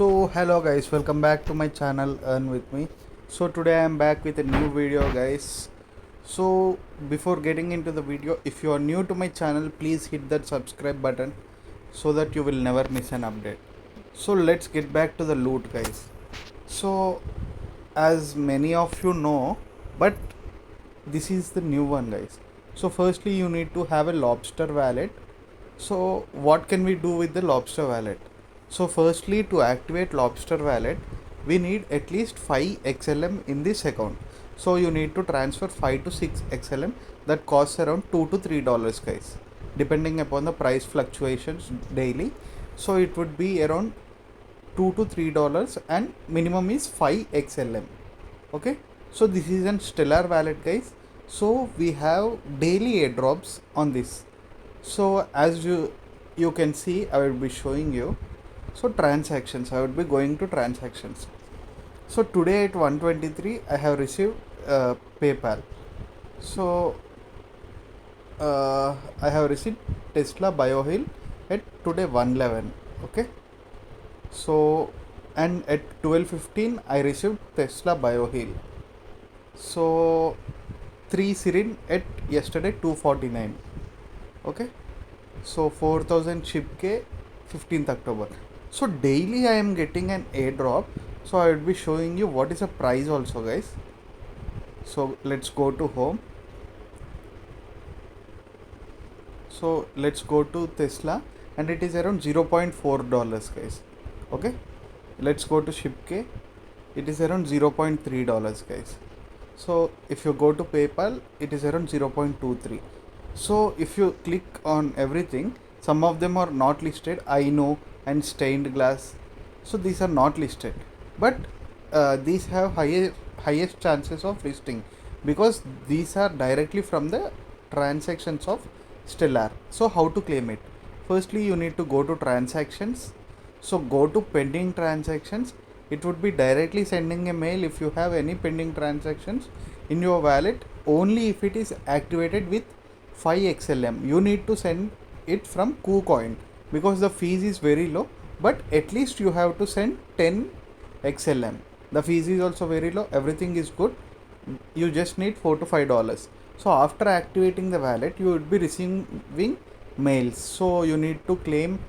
So hello guys, welcome back to my channel Earn with me. So today I am back with a new video guys. So before getting into the video, if you are new to my channel, please hit that subscribe button so that you will never miss an update. So let's get back to the loot guys. So as many of you know, but this is the new one guys. So firstly you need to have a lobster wallet. So what can we do with the lobster wallet? So firstly, to activate lobster wallet, we need at least 5 XLM in this account. So you need to transfer 5 to 6 XLM, that costs around $2 to $3 guys, depending upon the price fluctuations daily. So it would be around $2 to $3 and minimum is 5 XLM. Okay, so this is an stellar wallet guys. So we have daily airdrops on this. So as you can see, I will be showing you. So transactions, I would be going to transactions. So today at 1:23 I have received PayPal. So I have received Tesla BioHill at today 1:11. Okay, so and at 12:15 I received Tesla BioHill. So 3 Sirin at yesterday 249. Okay, so 4000 ship K 15th October. So daily I am getting an airdrop. So I will be showing you what is the price also guys. So let's go to home. So let's go to Tesla and it is around $0.4 guys. Okay, let's go to ship K. It is around $0.3 guys. So if you go to PayPal, it is around 0.23. So if you click on everything, some of them are not listed, I know, and stained glass. So these are not listed, but these have highest chances of listing because these are directly from the transactions of Stellar. So how to claim it? Firstly, you need to go to transactions. So go to pending transactions. It would be directly sending a mail if you have any pending transactions in your wallet, only if it is activated with 5 XLM. You need to send it from KuCoin because the fees is very low, but at least you have to send 10 XLM. The fees is also very low, everything is good. You just need $4 to $5. So after activating the wallet, you would be receiving mails. So you need to claim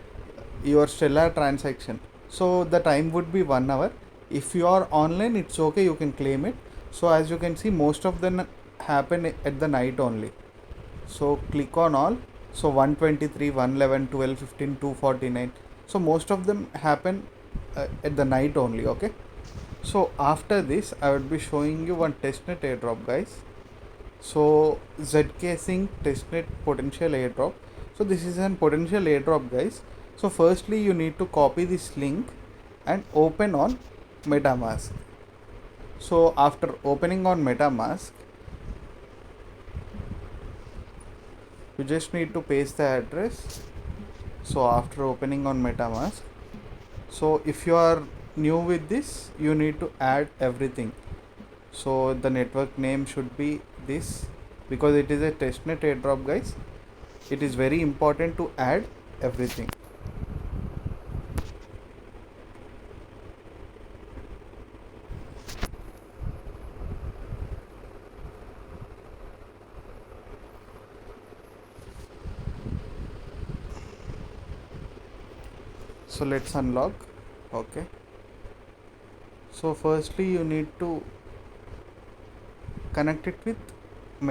your Stellar transaction. So the time would be 1 hour. If you are online, it's okay, you can claim it. So as you can see, most of them happen at the night only. So click on all. So 1:23, 1:11, 12:15, 2:49. So most of them happen at the night only. Okay, so after this I would be showing you one testnet airdrop guys. So ZK Sync testnet potential airdrop. So this is an potential airdrop guys. So firstly you need to copy this link and open on MetaMask. So after opening on MetaMask, you just need to paste the address. So after opening on MetaMask, so if you are new with this, you need to add everything. So the network name should be this because it is a testnet airdrop guys. It is very important to add everything. So let's unlock. Okay, so firstly you need to connect it with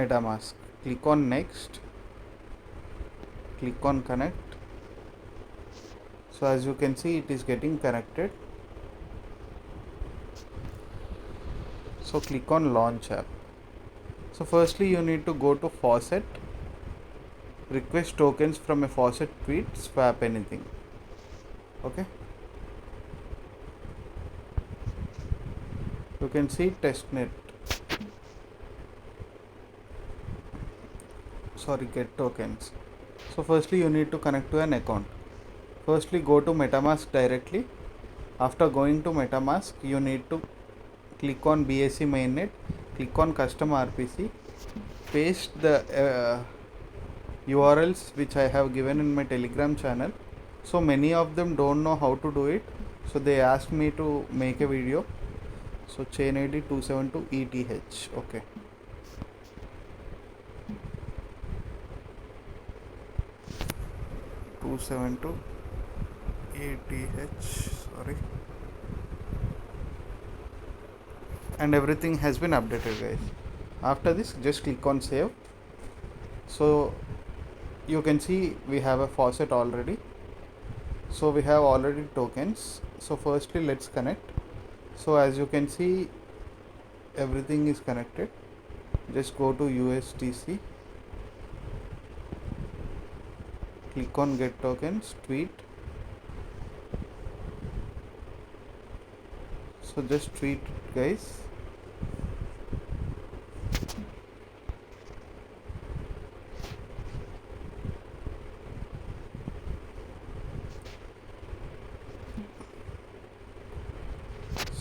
MetaMask. Click on next, click on connect. So as you can see, it is getting connected. So click on launch app. So firstly you need to go to faucet, request tokens from a faucet tweet, swap anything. Okay, you can see testnet, sorry, get tokens. So firstly you need to connect to an account. Firstly go to MetaMask directly. After going to MetaMask, you need to click on BSC mainnet, click on custom RPC, paste the URLs which I have given in my Telegram channel. So many of them don't know how to do it. So they asked me to make a video. So chain ID 272 ETH. Okay. Two seven two ETH. Sorry. And everything has been updated, guys. After this, just click on save. So you can see we have a faucet already. So we have already tokens. So firstly, let's connect. So as you can see, everything is connected. Just go to USDC, click on get tokens, tweet. So just tweet it, guys.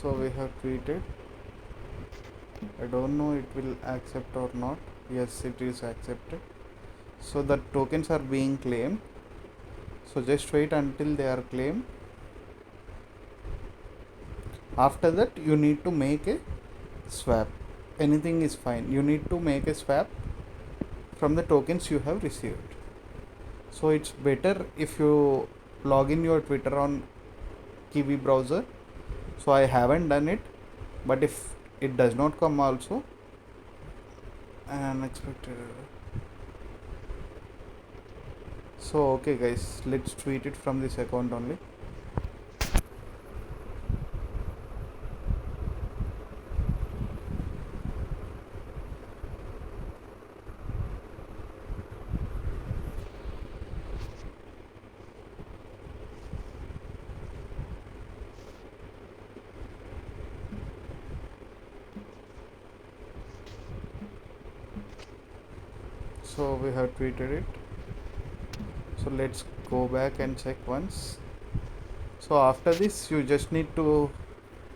So we have tweeted. I don't know it will accept or not. Yes, it is accepted. So the tokens are being claimed. So just wait until they are claimed. After that, you need to make a swap. Anything is fine. You need to make a swap from the tokens you have received. So it's better if you log in your Twitter on Kiwi browser. So I haven't done it, but if it does not come also, unexpected error. So okay guys, let's tweet it from this account only. So we have tweeted it. So let's go back and check once. So after this, you just need to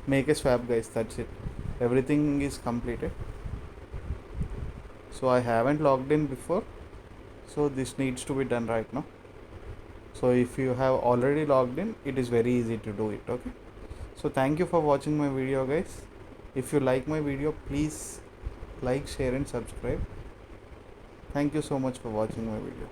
make a swap, guys. That's it. Everything is completed. So I haven't logged in before, so this needs to be done right now. So if you have already logged in, it is very easy to do it. Okay, so thank you for watching my video, guys. If you like my video, please like, share and subscribe. Thank you so much for watching my video.